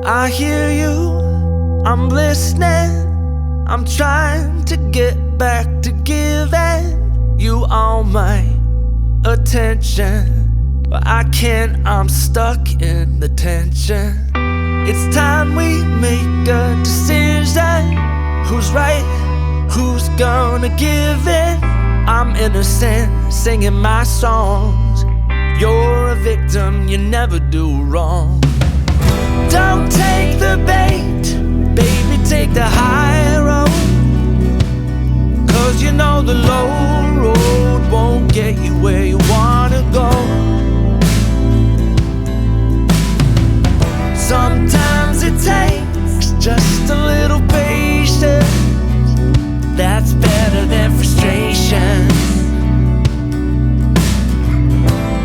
I hear you, I'm listening. I'm trying to get back to giving you all my attention, but I can't, I'm stuck in the tension. It's time we make a decision. Who's right, who's gonna give in? I'm innocent, singing my songs. You're a victim, you never do wrong. Don't take the bait, baby, take the high road. 'Cause you know the low road won't get you where you wanna go. Sometimes it takes just a little patience. That's better than frustration.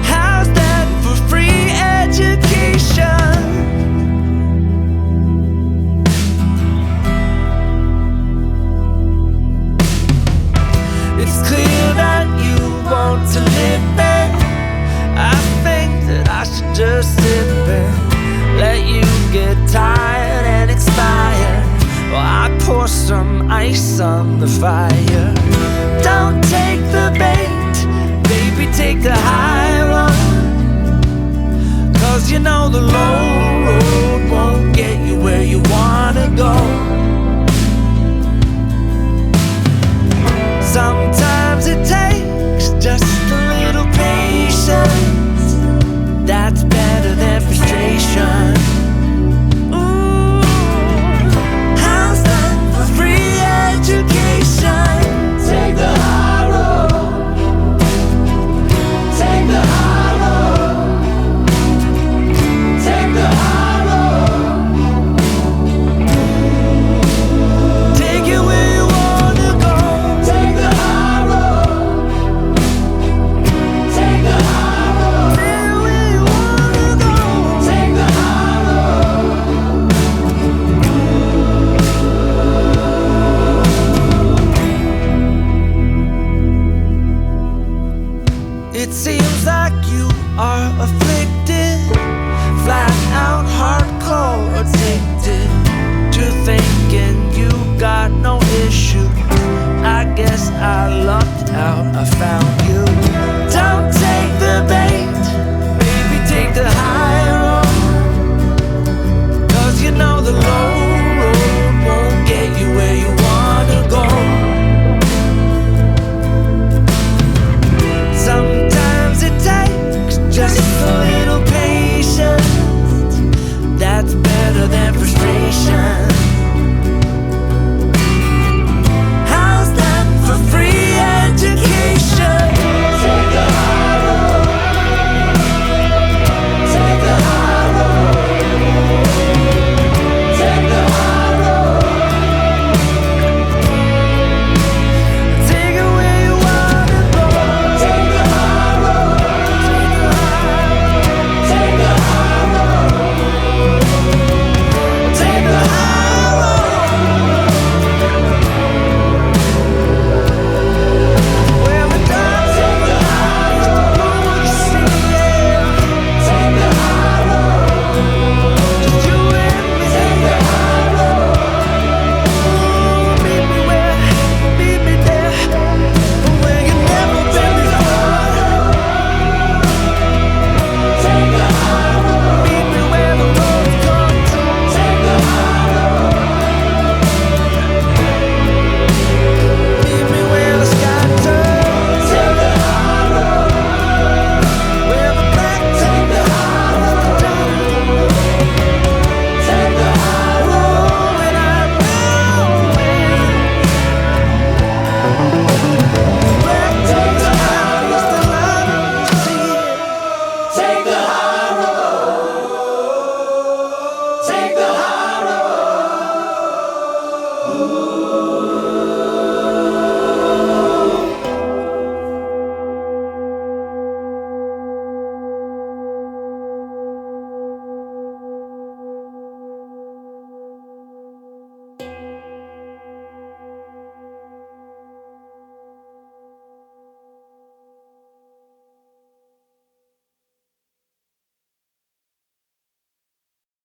How's that for free education? It's clear that you want to live there. I think that I should just sit there, let you get tired and expire, while I pour some ice on the fire. Don't take the bait, baby, take the high road.